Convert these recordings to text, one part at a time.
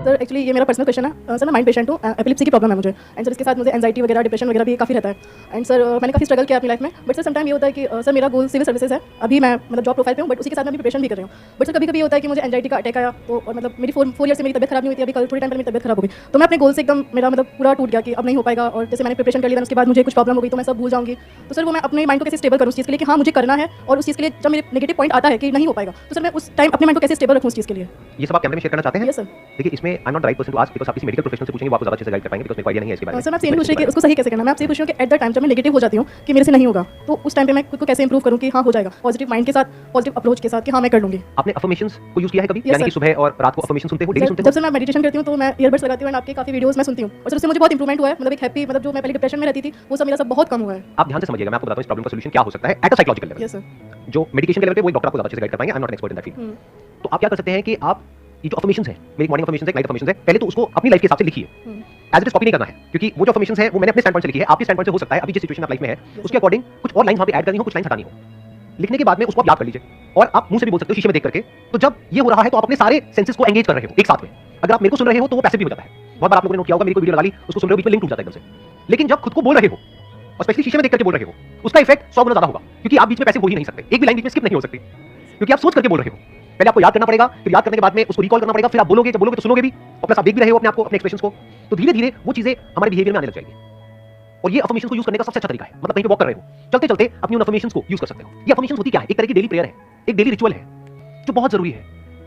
Sir actually ये मेरा personal question है। सर मैं माइंड पेशेंट हूँ, एपिलिप्सी की प्रॉब्लम है मुझे। एंड सर इसके साथ मुझे एंजाइटी वगैरह, डिप्रेशन वगैरह भी काफ़ी रहता है। एंड सर मैंने काफ़ी स्ट्रगल किया अपनी लाइफ में। बट सर समटाइम ये होता है कि सर मेरा गोल सिविल सर्विसेज है। अभी मैं मतलब जॉब प्रोफाइल पे हूँ, बट उसी के साथ मैं अभी प्रिपरेशन भी कर रही हूँ। बट सर कभी कभी होता है कि मुझे एंजाइटी का अटैक आया, तो और मतलब मेरी 4 ईयर से मेरी तबियत खराब नहीं हुई थी। अभी कल थोड़ी टाइम पहले मेरी तबियत खराब हो गई, तो मैं अपने गोल से एकदम मेरा मतलब पूरा टूट गया कि अब नहीं हो पाएगा। और जैसे मैंने प्रिपरेशन कर लिया, उसके बाद मुझे कुछ प्रॉब्लम हो गई तो मैं सब भूल जाऊँगी। तो सर वो मैं अपने माइंड को कैसे स्टेबल करूँ उस चीज़ के लिए कि हाँ मुझे करना है, और उस चीज़ के लिए जब मेरे नेगेटिव पॉइंट आता है कि नहीं हो पाएगा, तो सर मैं उस टाइम अपने माइंड को कैसे स्टेबल रखूँ उस चीज़ के लिए। ये सब आप कैमरे में शेयर करना चाहते हैं? Yes sir. देखिए इसमें I am not right person to ask, because आप किसी मेडिकल प्रोफेशनल से पूछेंगे वो आपको ज़्यादा अच्छे से गाइड कर पाएंगे, बिकॉज़ मेरे को आईडिया नहीं है इसके बारे में। सर मैं आपसे ये पूछ रही कि उसको सही कैसे करना है। मैं आपसे पूछ रही हूँ कि एट द टाइम जब मैं नेगेटिव हो जाती हूँ कि मेरे से नहीं होगा, तो उस टाइम पे मैं खुद को कैसे इंप्रूव करूँ कि हाँ हो जाएगा, पॉजिटिव माइंड के साथ, पॉजिटिव अप्रोच के साथ कि हाँ मैं कर लूँगी। आपने अफर्मेशंस को यूज़ किया है कभी? Yes, यानी कि sir. सुबह और रात को अफर्मेशन सुनते हो, डेली सुनते जब हो? से मैं मेडिटेशन करती हूँ तो मैं ईयरबड्स लगाती हूँ एंड आपके काफ़ी वीडियोस मैं सुनती हूँ, और सर उससे मुझे बहुत इंप्रूवमेंट हुआ है। मतलब एक हैप्पी, मतलब जो मैं पहले डिप्रेशन में रहती थी वो सब मेरा सब बहुत कम हुआ है। आप ध्यान से समझिएगा, मैं आपको बताता हूँ इस प्रॉब्लम का सॉल्यूशन क्या हो सकता है at a psychological level. Yes sir. जो मेडिकेशन के लेवल पे वो डॉक्टर आपको ज़्यादा अच्छे से गाइड कर पाएंगे। आई am not an expert in that field. तो आप क्या कर सकते हैं कि आप ये जो अफर्मेशंस है, मेरी मॉर्निंग अफर्मेशंस है, नाइट अफर्मेशंस है, पहले तो उसको अपनी लाइफ के हिसाब से लिखिए। एज इट इज कॉपी नहीं करना है, क्योंकि वो जो अफर्मेशंस है वो मैंने अपने स्टैंड पॉइंट से लिखी है। आपके स्टैंड पॉइंट से हो सकता है अभी जिस सिचुएशन में आप लाइफ में है उसके अकॉर्डिंग कुछ और लाइन वहां पे ऐड करनी हो, कुछ लाइन हटानी हो। लिखने के बाद में उसको आप याद कर लीजिए, और आप मुंह से भी बोल सकते हो शीशे में देख करके। तो जब ये हो रहा है तो आप अपने सारे सेंसेस को एंगेज कर रहे हो एक साथ में। अगर आप मेरे को सुन रहे हो तो वो पैसिव भी हो जाता है। बहुत बार आप लोगों ने नोट किया होगा, मेरी कोई वीडियो लगा ली, उसको सुन रहे हो, बीच में लिंक टूट जाता है एकदम से। लेकिन जब खुद को बोल रहे हो और स्पेशली शीशे में देख करके बोल रहे हो, उसका इफेक्ट 100 गुना ज्यादा होगा, क्योंकि आप बीच में पैसिव हो ही नहीं सकते। एक भी लाइन बीच में स्किप नहीं हो सकती, क्योंकि आप सोच करके बोल रहे हो। पहले आपको याद करना पड़ेगा, फिर याद करने के बाद में उसको रिकॉल करना पड़ेगा, फिर आप बोलोगे, जब बोलोगे तो सुनोगे भी, और प्लस आप देख भी रहे हो अपने आप को, अपने एक्सप्रेशंस को। तो धीरे धीरे वो चीजें हमारे बिहेवियर में आने लग जाएगी। और ये अफर्मेशंस को यूज करने का सबसे अच्छा तरीका है, मतलब कहीं पे वॉक कर रहे हो, चलते चलते अपनी उन अफर्मेशंस को यूज कर सकते हो। ये अफर्मेशंस होती क्या है? एक तरह की डेली प्रेयर है, एक डेली रिचुअल है जो बहुत जरूरी है।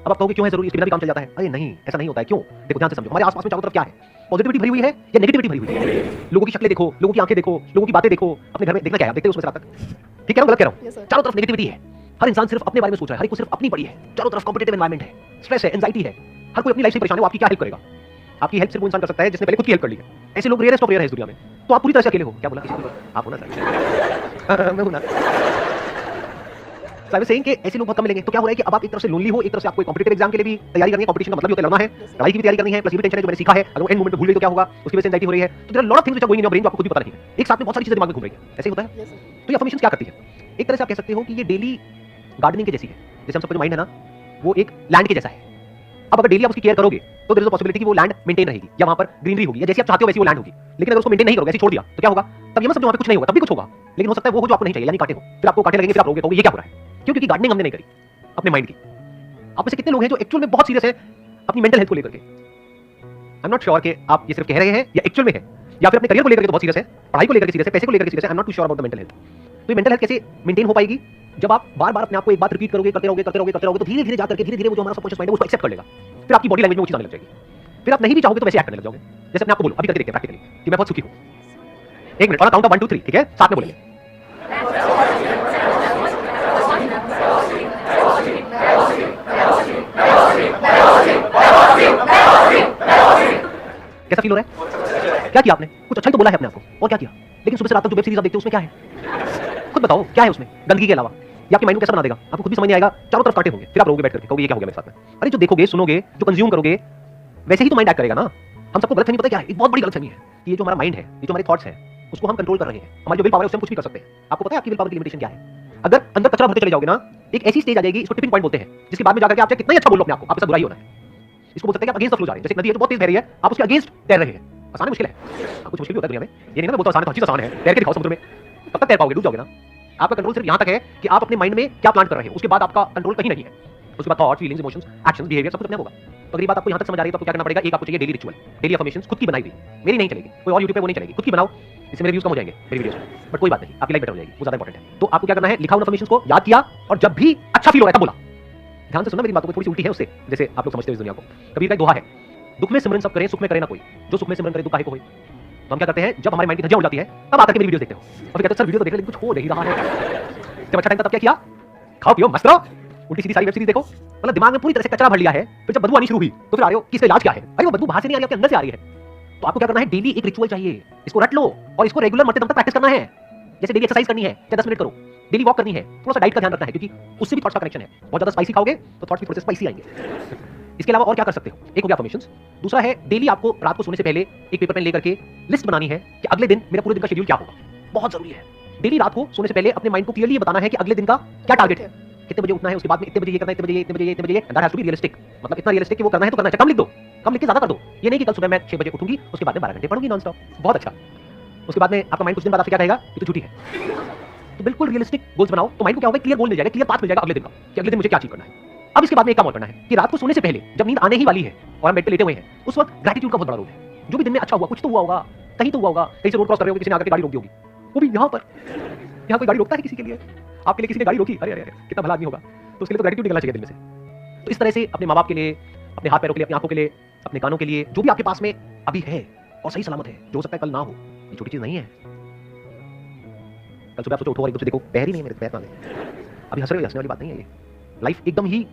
अब आप कहोगे क्यों है जरूरी, इसके बिना भी काम चल जाता है? अरे नहीं, ऐसा नहीं होता है। क्यों? देखो ध्यान से समझो, हमारे आसपास में चारों तरफ क्या है? पॉजिटिविटी भरी हुई है या नेगेटिविटी भरी हुई है? लोगों की शक्लें देखो, लोगों की आंखें देखो, लोगों की बातें देखो। अपने घर में देखना क्या है, देखते हो उसमें से रात तक? ठीक कह रहा हूं, गलत कह रहा हूं? चारों तरफ नेगेटिविटी है। हर इंसान सिर्फ अपने बारे में सोच रहा है, हर एक को सिर्फ अपनी पड़ी है। चारों तरफ कॉम्पिटिटिव एनवायरनमेंट है, स्ट्रेस है, एंजाइटी है। हर कोई अपनी लाइफ से परेशान है। वो आपकी क्या हेल्प करेगा? आपकी हेल्प सिर्फ वो इंसान कर सकता है जिसने पहले खुद की हेल्प कर ली है। ऐसे लोग रेयरेस्ट ऑफ रेयर है इस दुनिया में। तो आप पूरी तरह से अकेले हो। क्या बोला? आप हो ना सर? मैं हूं ना। So I was saying कि ऐसे लोग बहुत कम मिलेंगे। तो क्या हो रहा है कि अब आप एक तरफ से लोनली हो, एक तरफ से आपको कॉम्पिटिटिव एग्जाम के लिए भी तैयारी करनी है। कॉम्पिटिशन का मतलब होता है लड़ना है, पढ़ाई की भी तैयारी करनी है, प्लस ये भी टेंशन है जो मैंने सीखा है, अगर वो एंड मोमेंट में भूल गई तो क्या होगा, उसकी वजह से एंजाइटी हो रही है। तो there are lot of things which are going in your brain जो आपको खुद भी पता नहीं है। एक साथ में बहुत सारी चीजें दिमाग में घूम रही है। ऐसे ही होता है। तो ये अफर्मेशंस क्या करती है? एक तरह से आप कह सकते हो कि ये डेली गार्डनिंग के जैसी है। जैसे हम सबका जो माइंड है ना, वो एक लैंड के जैसा है। अब अगर डेली आप उसकी केयर करोगे तो देयर इज अ पॉसिबिलिटी कि वो लैंड मेंटेन रहेगी, या वहां पर ग्रीनरी होगी, या जैसे आप चाहते हो वैसी वो लैंड होगी। लेकिन अगर उसको मेंटेन नहीं करोगे, ऐसे छोड़ दिया, तो क्या होगा? तब ये मत समझो वहां पे कुछ नहीं होगा, तब भी कुछ होगा, लेकिन हो सकता है वो हो जो आपको नहीं चाहिए, यानी कांटे हो। फिर आपको कांटे लगेंगे, फिर आप रोगे, ये क्या हो रहा है? क्यों? क्योंकि गार्डनिंग हमने नहीं करी अपने माइंड की। आप में से कितने लोग हैं जो एक्चुअल में बहुत सीरियस है अपनी मेंटल हेल्थ को लेकर के? आई एम नॉट श्योर कि आप ये सिर्फ कह रहे हैं या एक्चुअल में है, या फिर अपने करियर को लेकर के तो बहुत सीरियस है, पढ़ाई को लेकर के सीरियस है, पैसे को लेकर के सीरियस है। I am not too sure about the mental health. तो ये मेंटल हेल्थ कैसे मेंटेन हो पाएगी? जब आप बार-बार अपने आप को एक बात रिपीट करोगे, करते रहोगे, तो धीरे-धीरे जाकर के धीरे-धीरे वो जो हमारा सबकॉन्शियस माइंड है उसको एक्सेप्ट कर लेगा। फिर आपकी बॉडी लैंग्वेज में वो चीज आने लग जाएगी। फिर आप नहीं भी चाहोगे तो वैसे एक्ट करने लग जाओगे। जैसे अपने आप को बोलो, अभी करके देखते हैं प्रैक्टिकली कि मैं बहुत सुखी हूं। 1 मिनट, और काउंट ऑफ 1 2 3, ठीक है? साथ में बोलेंगे। कैसा फील हो रहा है? क्या किया आपने? कुछ अच्छा ही तो बोला है अपने आप को, और क्या किया? लेकिन सुबह से रात तक जो वेब सीरीज आप देखते हो उसमें क्या है? खुद बताओ क्या है उसमें गंदगी के अलावा? या आपके माइंड को कैसा बना देगा? आपको खुद भी समझ नहीं आएगा, चारों तरफ कांटे होंगे, फिर आप रोगे बैठ करके, कहोगे ये क्या हो गया मेरे साथ में? अरे जो देखोगे, सुनोगे, जो कंज्यूम करोगे, वैसे ही तो माइंड एक्ट करेगा ना। हम सबको गलतफहमी पता है क्या है? एक बहुत बड़ी गलतफहमी है कि ये जो हमारा माइंड है, ये जो हमारे थॉट्स हैं, उसको हम कंट्रोल कर रहे हैं। हमारी जो विल पावर है उससे हम कुछ भी कर सकते हैं। आपको पता है आपकी विल पावर की लिमिटेशन क्या है? अगर अंदर कचरा भरते चले जाओगे ना, एक ऐसी स्टेज आ जाएगी, इसको टिपिंग पॉइंट बोलते हैं, जिसके बाद में जाकर के आप चाहे कितना ही अच्छा बोलो अपने आप को, आपके साथ बुराई होना है। इसको बोल सकते हैं कि आप अगेंस्ट द फ्लो जा रहे हैं। जैसे नदी है जो बहुत तेज बह रही है, आप उसके अगेंस्ट तैर रहे हैं। आसान है, मुश्किल है? कुछ मुश्किल भी होता है दुनिया में। ये नहीं ना बोलता आसान है, तो हर चीज आसान है। तैर के दिखाओ समुद्र में, कब तक तैर पाओगे? डूब जाओगे ना। आपका कंट्रोल सिर्फ यहां तक है कि आप अपने माइंड में क्या प्लान कर रहे हो, उसके बाद आपका कंट्रोल कहीं नहीं है। उसके बाद thought, feelings, emotions, actions, behaviour सब कुछ अपने होगा। तो अगली बात आपको यहां तक समझ आ रही है तो आपको क्या करना पड़ेगा? एक आपको चाहिए डेली रिचुअल, डेली अफर्मेशंस, खुद की बनाई हुई। मेरी नहीं चलेगी, कोई और यूट्यूब पे वो नहीं चलेगी, खुद की बनाओ। इससे मेरे व्यूज कम हो जाएंगे मेरी वीडियोस में, बट कोई बात नहीं, आपकी लाइफ बेटर हो जाएगी, वो ज्यादा इंपॉर्टेंट है। तो आपको क्या करना है? लिखा उन अफर्मेशंस को, याद किया, और जब भी अच्छा फील हो रहा है तब बोला। ध्यान से सुनना मेरी बातों को, थोड़ी सी उल्टी है उससे, जैसे आप लोग समझते हो इस दुनिया को। कबीर का एक दोहा है, दुख में सिमरन सब करें, सुख में करे ना कोई, जो सुख में सिमरन करे दुख काहे को होए। तो हम क्या करते हैं? जब हमारे माइंड की धज्जियां उड़ जाती है तब आकर के मेरी वीडियो देखते हो, और कहते हो सर वीडियो तो देख रहे लेकिन कुछ हो नहीं रहा है। जब अच्छा टाइम था तब क्या किया? खाओ पियो मस्त रहो, उल्टी सीधी सारी वेब सीरीज देखो, मतलब दिमाग में पूरी तरह से कचरा भर लिया है। फिर जब बदबू आनी शुरू हुई तो फिर आ रहे हो कि इसका इलाज क्या है? अरे वो बदबू बाहर से नहीं आ रही, आपके अंदर से आ रही है। तो आपको क्या करना है? डेली एक रिचुअल चाहिए, इसको रट लो और इसको रेगुलर मरते दम तक प्रैक्टिस करना है। जैसे डेली एक्सरसाइज करनी है, चाहे 10 मिनट करो, डेली वॉक करनी है, थोड़ा सा डाइट का ध्यान रखना है, क्योंकि उससे भी थॉट्स का कनेक्शन है। बहुत ज्यादा स्पाइसी खाओगे तो थॉट्स भी थोड़े से स्पाइसी आएंगे। इसके अलावा और क्या कर सकते हो? एक हो गया अफर्मेशंस, दूसरा है डेली आपको रात को सोने से पहले एक पेपर पेन लेकर के लिस्ट बनानी है कि अगले दिन मेरा पूरे दिन का शेड्यूल क्या होगा। बहुत जरूरी है। डेली रात को सोने से पहले अपने माइंड को क्लियरली बताना है कि अगले दिन का क्या टारगेट है, कितने बजे उठना है, उसके बाद में इतने बजे ये करना है, इतने बजे ये, इतने बजे ये, इतने बजे ये, and that has to be realistic. मतलब इतना रियलिस्टिक कि वो करना है तो करना है, कम लिख दो, कम लिख के ज्यादा कर दो। ये नहीं कि कल सुबह मैं 6 बजे उठूंगी, उसके बाद में 12 घंटे पढ़ूंगी नॉन स्टॉप। बहुत अच्छा। उसके बाद में आपका माइंड कुछ दिन बाद आपसे क्या कहेगा कि तू झूठी है। तो बिल्कुल रियलिस्टिक गोल्स बनाओ, तो माइंड को क्या होगा, क्लियर गोल मिल जाएगा, क्लियर पाथ मिल जाएगा अगले दिन का कि अगले दिन मुझे क्या अचीव करना है। अब इसके बाद में एक काम और करना है कि रात को सोने से पहले जब नींद आने ही वाली है और हम बेड पे लेटे हुए हैं, उस वक्त ग्रेटिट्यूड का बहुत बड़ा रोल है। जो भी दिन में अच्छा हुआ, कुछ तो हुआ होगा, कहीं तो हुआ होगा, कहीं से रोड क्रॉस कर रहे हो, किसी ने आकर के गाड़ी रोक दी होगी, वो भी यहाँ पर। यहाँ कोई गाड़ी रोकता है किसी के लिए? आपके लिए किसी ने गाड़ी रोकी, अरे अरे अरे कितना भला आदमी होगा, तो उसके लिए तो ग्रेटिट्यूड निकलना चाहिए दिल में से। तो इस तरह से अपने माँ बाप के लिए, अपने हाथ पैरों के लिए, अपनी आंखों के लिए, अपने कानों के लिए, जो भी आपके पास में अभी है और सही सलामत है, जो हो सकता है कल ना हो, ये छोटी चीज नहीं है। कल सुबह आप सोचो उठो और एकदम से देखो पैर ही नहीं है मेरे, पैर कहाँ गए? अभी हंस रहे हो, हंसने वाली बात नहीं है ये। लाइफ एकदम ही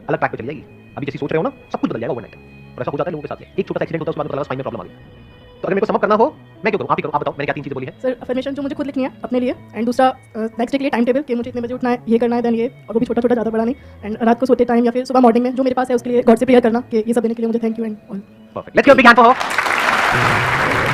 अलग ट्रैक पे चली जाएगी। अभी जैसे सोच रहे हो ना, सब कुछ बदल जाएगा ओवरनाइट। और ऐसा हो जाता है लोगों के साथ में, एक छोटा सा एक्सीडेंट होता है, उसके बाद पता लगा स्पाइन में प्रॉब्लम आ गई। तो अगर मेरे को समअप करना हो, मैं क्यों करूँ? आप ही करो, आप बताओ मैंने क्या 3 चीजें बोली है। सर अफर्मेशन जो मुझे खुद लिखनी है अपने लिए, एंड दूसरा नेक्स्ट डे के लिए टाइम टेबल कि मुझे इतने बजे उठना है, ये करना है, देन ये, और वो भी छोटा छोटा, ज़्यादा बड़ा नहीं। एंड रात को सोते टाइम या फिर सुबह मॉर्निंग में जो मेरे पास है उसके लिए गॉड से प्रेयर करना कि ये सब देने के लिए मुझे thank you and all. Perfect, let's give a big hand for her.